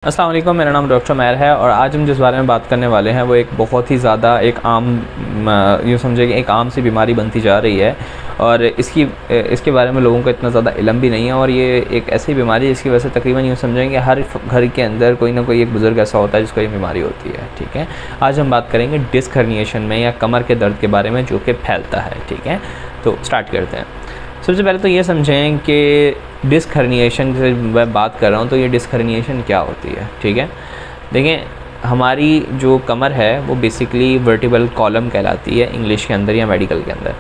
अस्सलाम वालेकुम, मेरा नाम डॉक्टर मैर है और आज हम जिस बारे में बात करने वाले हैं वो एक बहुत ही ज़्यादा एक आम यूँ समझिए कि एक आम सी बीमारी बनती जा रही है। और इसके बारे में लोगों को इतना ज़्यादा इल्म भी नहीं है। और ये एक ऐसी बीमारी है जिसकी वजह से तकरीबन यूँ समझेंगे हर घर के अंदर कोई ना कोई एक बुज़ुर्ग ऐसा होता है जिसको ये बीमारी होती है। ठीक है, आज हम बात करेंगे डिस्क हर्निएशन में या कमर के दर्द के बारे में जो कि फैलता है। ठीक है, तो स्टार्ट करते हैं। सबसे पहले तो ये समझें कि डिस्क हर्निएशन से मैं बात कर रहा हूँ तो ये डिस्क हर्निएशन क्या होती है। ठीक है, देखें, हमारी जो कमर है वो बेसिकली वर्टिब्रल कॉलम कहलाती है इंग्लिश के अंदर या मेडिकल के अंदर।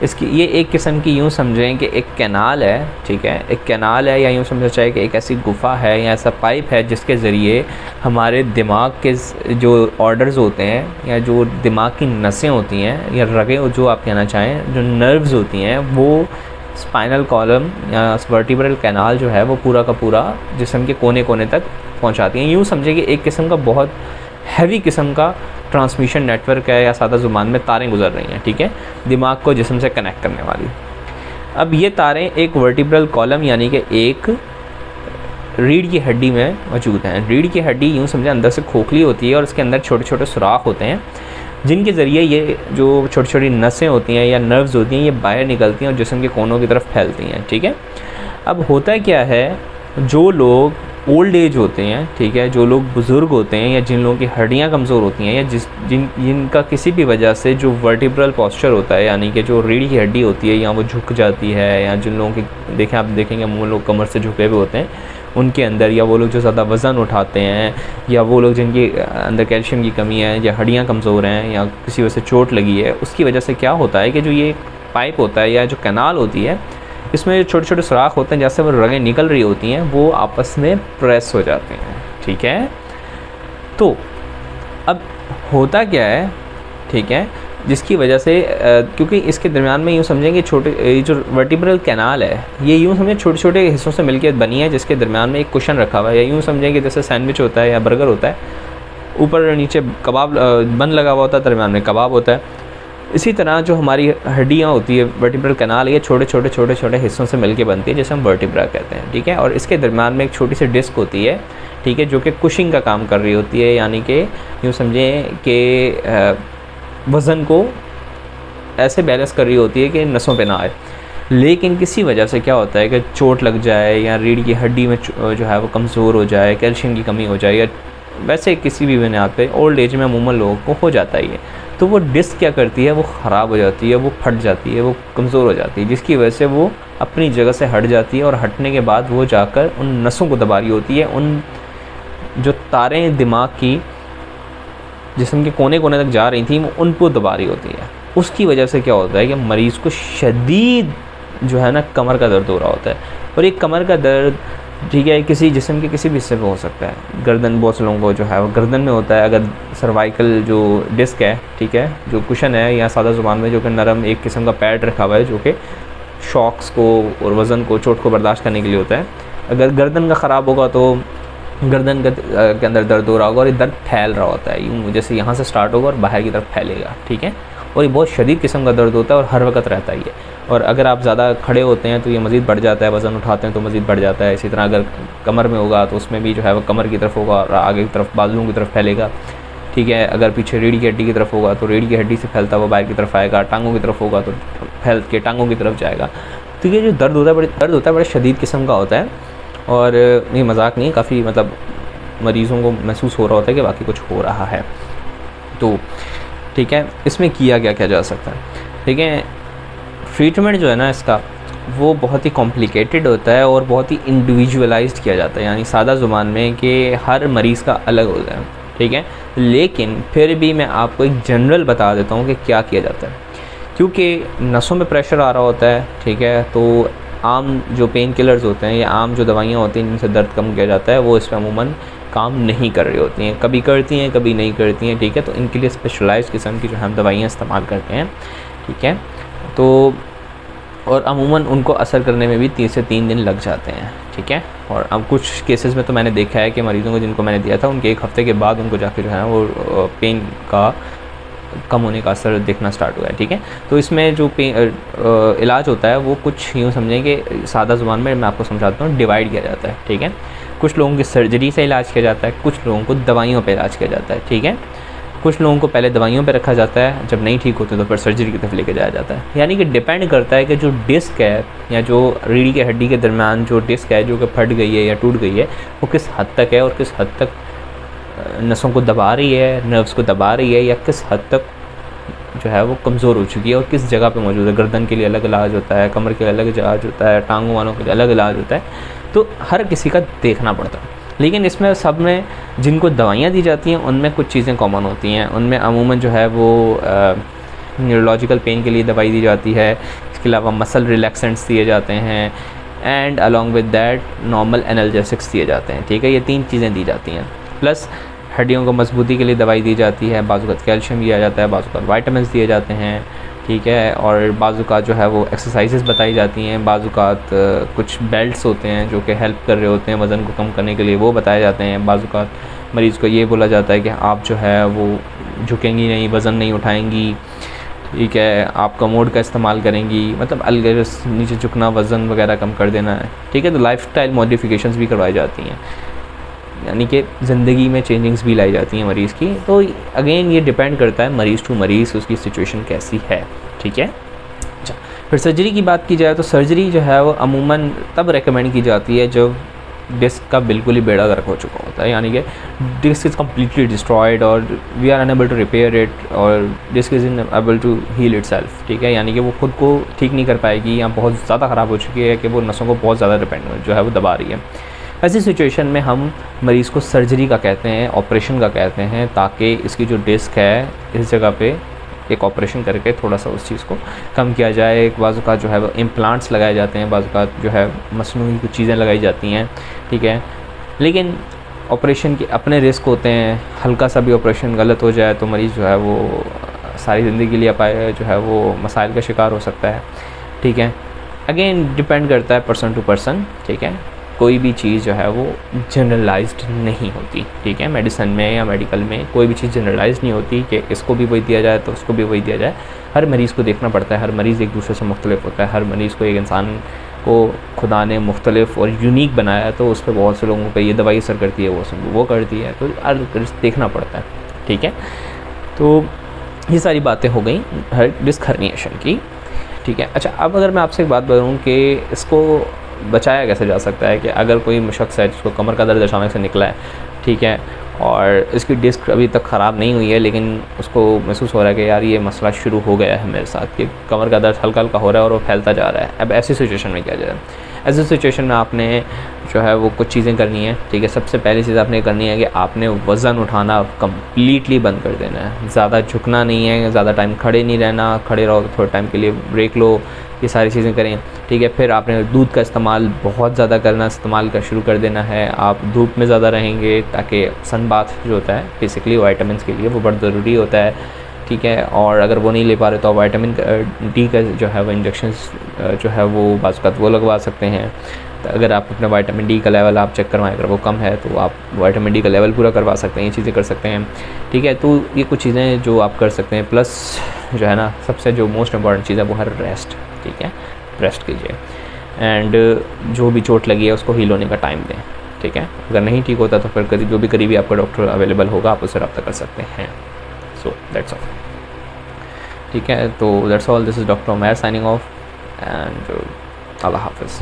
इसकी ये एक किस्म की यूँ समझें कि एक कैनाल है। ठीक है, एक कैनाल है या यूँ समझा जाए कि एक ऐसी गुफ़ा है या ऐसा पाइप है जिसके ज़रिए हमारे दिमाग के जो ऑर्डर्स होते हैं या जो दिमाग की नसें होती हैं या रगें जो आप कहना चाहें, जो नर्व्स होती हैं, वो स्पाइनल कॉलम या वर्टिब्रल कैनाल जो है वो पूरा का पूरा जिस्म के कोने कोने तक पहुंचाती हैं। यूँ समझे कि एक किस्म का बहुत हैवी किस्म का ट्रांसमिशन नेटवर्क है या सादा ज़ुबान में तारें गुजर रही हैं। ठीक है, दिमाग को जिस्म से कनेक्ट करने वाली। अब ये तारें एक वर्टिब्रल कॉलम यानी कि एक रीढ़ की हड्डी में मौजूद हैं। रीढ़ की हड्डी यूँ समझे अंदर से खोखली होती है और उसके अंदर छोटे छोटे सुराख होते हैं जिनके ज़रिए ये जो छोटी छोटी नसें होती हैं या नर्व्स होती हैं ये बाहर निकलती हैं और जिस्म के कोनों की तरफ फैलती हैं। ठीक है, अब होता क्या है, जो लोग ओल्ड एज होते हैं, ठीक है, जो लोग बुज़ुर्ग होते हैं या जिन लोगों की हड्डियाँ कमज़ोर होती हैं या जिनका किसी भी वजह से जो वर्टिब्रल पॉस्चर होता है यानी कि जो रीढ़ की हड्डी होती है या वो झुक जाती है या जिन लोगों की आप देखेंगे वो लोग कमर से झुके हुए होते हैं उनके अंदर, या वो लोग जो ज़्यादा वज़न उठाते हैं या वो लोग जिनके अंदर कैल्शियम की कमी है या हड्डियाँ कमज़ोर हैं या किसी वजह से चोट लगी है, उसकी वजह से क्या होता है कि जो ये पाइप होता है या जो कैनाल होती है इसमें छोटे छोटे सुराख होते हैं, जैसे वो रगें निकल रही होती हैं वो आपस में प्रेस हो जाते हैं। ठीक है, तो अब होता क्या है, ठीक है, जिसकी वजह से क्योंकि इसके दरमियान में यूँ समझेंगे छोटे जो वर्टिब्रल कैनाल है ये यूँ समझें छोटे छोटे हिस्सों से मिलकर बनी है जिसके दरमियान में एक कुशन रखा हुआ है, या यूँ समझेंगे जैसे सैंडविच होता है या बर्गर होता है, ऊपर नीचे कबाब बन लगा हुआ होता है, दरमियान में कबाब होता है। इसी तरह जो हमारी हड्डियाँ होती है वर्टिब्रल कैनाल ये छोटे छोटे हिस्सों से मिलकर बनती है जिसे हम वर्टिब्रा कहते हैं। ठीक है, और इसके दरमियान में एक छोटी सी डिस्क होती है, ठीक है, जो कि कुशिंग का काम कर रही होती है, यानी कि यूँ समझें कि वज़न को ऐसे बैलेंस कर रही होती है कि नसों पे ना आए। लेकिन किसी वजह से क्या होता है कि चोट लग जाए या रीढ़ की हड्डी में जो है वो कमज़ोर हो जाए, कैल्शियम की कमी हो जाए या वैसे किसी भी बुनियाद पे ओल्ड एज में अमूमन लोगों को हो जाता है ये, तो वो डिस्क क्या करती है, वो ख़राब हो जाती है, वो फट जाती है, वो कमज़ोर हो जाती है, जिसकी वजह से वो अपनी जगह से हट जाती है और हटने के बाद वो जाकर उन नसों को दबा रही होती है, उन जो तारें दिमाग की जिस्म के कोने कोने तक जा रही थी वो उनको दबा रही होती है। उसकी वजह से क्या होता है कि मरीज़ को शदीद जो है ना कमर का दर्द हो रहा होता है। और एक कमर का दर्द, ठीक है, किसी जिस्म के किसी भी हिस्से में हो सकता है। गर्दन बहुत से लोगों को जो है वो गर्दन में होता है, अगर सर्वाइकल जो डिस्क है, ठीक है, जो कुशन है या सादा ज़ुबान में जो कि नरम एक किस्म का पैड रखा हुआ है जो कि शॉक्स को और वज़न को, चोट को बर्दाश्त करने के लिए होता है। अगर गर्दन का ख़राब होगा तो गर्दन के अंदर दर्द हो रहा होगा और ये दर्द फैल रहा होता है, यूँ जैसे यहाँ से स्टार्ट होगा और बाहर की तरफ फैलेगा। ठीक है, और ये बहुत शदीद किस्म का दर्द होता है और हर वक्त रहता ही है। और अगर आप ज़्यादा खड़े होते हैं तो ये मज़ीद बढ़ जाता है, वज़न उठाते हैं तो मज़ीद बढ़ जाता है। इसी तरह अगर कमर में होगा तो उसमें भी जो है वो कमर की तरफ होगा और आगे की तरफ बाजुओं की तरफ फैलेगा। ठीक है, अगर पीछे रीढ़ की हड्डी की तरफ होगा तो रीढ़ की हड्डी से फैलता हुआ बाहर की तरफ आएगा, टांगों की तरफ होगा तो फैल के टांगों की तरफ जाएगा। तो ये जो दर्द होता है बड़े शदीद किस्म का होता है और ये मजाक नहीं, काफ़ी मतलब मरीज़ों को महसूस हो रहा होता है कि बाकी कुछ हो रहा है। तो ठीक है, इसमें किया क्या जा सकता है। ठीक है, ट्रीटमेंट जो है ना इसका वो बहुत ही कॉम्प्लिकेटेड होता है और बहुत ही इंडिविजुअलाइज्ड किया जाता है, यानी सादा ज़ुबान में कि हर मरीज़ का अलग होता है। ठीक है, लेकिन फिर भी मैं आपको एक जनरल बता देता हूँ कि क्या किया जाता है, क्योंकि नसों में प्रेशर आ रहा होता है। ठीक है, तो आम जो पेन किलर्स होते हैं या आम जो दवाइयाँ होती हैं जिनसे दर्द कम किया जाता है वो इस पर अमूमन काम नहीं कर रही होती हैं, कभी करती हैं कभी नहीं करती हैं। ठीक है, तो इनके लिए स्पेशलाइज्ड किस्म की जो हम दवाइयाँ इस्तेमाल करते हैं। ठीक है, तो और अमूमन उनको असर करने में भी 3 से 3 दिन लग जाते हैं। ठीक है, और अब कुछ केसेस में तो मैंने देखा है कि मरीज़ों को जिनको मैंने दिया था उनके 1 हफ़्ते के बाद उनको जाकर जो है वो पेन का कम होने का असर देखना स्टार्ट हुआ है। ठीक है, तो इसमें जो इलाज होता है वो कुछ यूँ समझें कि सादा ज़ुबान में मैं आपको समझाता हूँ, डिवाइड किया जाता है। ठीक है, कुछ लोगों की सर्जरी से इलाज किया जाता है, कुछ लोगों को दवाइयों पे इलाज किया जाता है, ठीक है। कुछ लोगों को पहले दवाइयों पे रखा जाता है, जब नहीं ठीक होते तो फिर सर्जरी की तरफ लेके जाया जाता है। यानी कि डिपेंड करता है कि जो डिस्क है या जो रीढ़ की हड्डी के दरमियान जो डिस्क है जो कि फट गई है या टूट गई है, वो किस हद तक है और किस हद तक नसों को दबा रही है, नर्व्स को दबा रही है, या किस हद तक जो है वो कमज़ोर हो चुकी है और किस जगह पे मौजूद है। गर्दन के लिए अलग इलाज होता है, कमर के लिए अलग इलाज होता है, टांगों वालों के लिए अलग इलाज होता है, तो हर किसी का देखना पड़ता है। लेकिन इसमें सब में जिनको दवाइयाँ दी जाती हैं उनमें कुछ चीज़ें कॉमन होती हैं। उनमें अमूमन जो है वो न्यूरोलॉजिकल पेन के लिए दवाई दी जाती है, इसके अलावा मसल रिलैक्सेंट्स दिए जाते हैं, and along with that normal analgesics दिए जाते हैं, ठीक है। ये 3 चीज़ें दी जाती हैं। प्लस हड्डियों को मजबूती के लिए दवाई दी जाती है, बाज़ कैल्शियम दिया जाता है, बाज़ विटामिन्स दिए जाते हैं, ठीक है। और बाज़ जो है वो एक्सरसाइजेस बताई जाती हैं, बाज़ कुछ बेल्ट्स होते हैं जो कि हेल्प कर रहे होते हैं वज़न को कम करने के लिए, वो बताए जाते हैं। बाज़ मरीज़ को ये बोला जाता है कि आप जो है वो झुकेंगी नहीं, वज़न नहीं उठाएंगी, ठीक है, आप कमोड का इस्तेमाल करेंगी, मतलब अलग नीचे झुकना, वज़न वगैरह कम कर देना है, ठीक है। तो लाइफस्टाइल मॉडिफिकेशंस भी करवाई जाती हैं, यानी कि ज़िंदगी में चेंजिंग्स भी लाई जाती हैं मरीज़ की। तो अगेन ये डिपेंड करता है मरीज़ टू मरीज़, उसकी सिचुएशन कैसी है, ठीक है। अच्छा, फिर सर्जरी की बात की जाए तो सर्जरी जो है वो अमूमन तब रेकमेंड की जाती है जब डिस्क का बिल्कुल ही बेड़ा गर्क हो चुका होता है, यानी कि डिस्क इज़ कम्प्लीटली डिस्ट्रॉयड और we are unable to repair it और disc is enable to heal itself, ठीक है। यानी कि वो खुद को ठीक नहीं कर पाएगी या बहुत ज़्यादा ख़राब हो चुकी है कि वो नसों को बहुत ज़्यादा डिपेंड जो है वो दबा रही है। ऐसी सिचुएशन में हम मरीज़ को सर्जरी का कहते हैं, ऑपरेशन का कहते हैं, ताकि इसकी जो डिस्क है इस जगह पे एक ऑपरेशन करके थोड़ा सा उस चीज़ को कम किया जाए। एक बाज़ का जो है वो इम्प्लांट्स लगाए जाते हैं, बाज़ का जो है मसनूई कुछ चीज़ें लगाई जाती हैं, ठीक है। लेकिन ऑपरेशन के अपने रिस्क होते हैं, हल्का सा भी ऑपरेशन गलत हो जाए तो मरीज़ जो है वो सारी ज़िंदगी के लिए जो है वो मसाइल का शिकार हो सकता है, ठीक है। अगेन डिपेंड करता है पर्सन टू पर्सन, ठीक है। कोई भी चीज़ जो है वो जनरलाइज्ड नहीं होती, ठीक है। मेडिसिन में या मेडिकल में कोई भी चीज़ जनरलाइज्ड नहीं होती कि इसको भी वही दिया जाए तो उसको भी वही दिया जाए। हर मरीज़ को देखना पड़ता है, हर मरीज़ एक दूसरे से मुख्तलिफ होता है, हर मरीज़ को एक इंसान को खुदा ने मुख्तलिफ और यूनिक बनाया है, तो उस पर बहुत से लोगों पर ये दवाई असर करती है, वो करती है, तो हर देखना पड़ता है, ठीक है। तो ये सारी बातें हो गई हर डिस्क हर्निएशन की, ठीक है। अच्छा, अब अगर मैं आपसे एक बात बताऊँ कि इसको बचाया कैसे जा सकता है, कि अगर कोई शख्स है जिसको कमर का दर्द अचानक से निकला है, ठीक है, और इसकी डिस्क अभी तक ख़राब नहीं हुई है, लेकिन उसको महसूस हो रहा है कि यार ये मसला शुरू हो गया है मेरे साथ, कि कमर का दर्द हल्का हल्का हो रहा है और वो फैलता जा रहा है। अब ऐसी सिचुएशन में क्या जाए? ऐसी सिचुएशन में आपने जो है वो कुछ चीज़ें करनी है, ठीक है। सबसे पहली चीज़ आपने करनी है कि आपने वज़न उठाना कम्प्लीटली बंद कर देना है। ज़्यादा झुकना नहीं है, ज़्यादा टाइम खड़े नहीं रहना, खड़े रहो तो थोड़े टाइम के लिए ब्रेक लो, ये सारी चीज़ें करें, ठीक है। फिर आपने दूध का इस्तेमाल बहुत ज़्यादा करना, इस्तेमाल का शुरू कर देना है। आप धूप में ज़्यादा रहेंगे ताकि सन बाथ जो होता है बेसिकली वाइटामिन के लिए वो बहुत ज़रूरी होता है, ठीक है। और अगर वो नहीं ले पा रहे तो आप विटामिन डी का जो है वो इंजेक्शंस जो है वो बाज़ वक़्त वो लगवा सकते हैं। तो अगर आप अपना विटामिन डी का लेवल आप चेक करवाएं, अगर वो कम है तो आप विटामिन डी का लेवल पूरा करवा सकते हैं, ये चीज़ें कर सकते हैं, ठीक है। तो ये कुछ चीज़ें जो आप कर सकते हैं। प्लस जो है ना, सबसे जो मोस्ट इम्पॉर्टेंट चीज़ है वो है रेस्ट, ठीक है। रेस्ट कीजिए एंड जो भी चोट लगी है उसको हील होने का टाइम दें, ठीक है। अगर नहीं ठीक होता तो फिर जो भी करीबी आपका डॉक्टर अवेलेबल होगा आप उससे रब्ता कर सकते हैं। सो दैट्स ऑल, ठीक है। तो that's all, this is doctor Umair signing off and अल्लाह हाफ़िज़।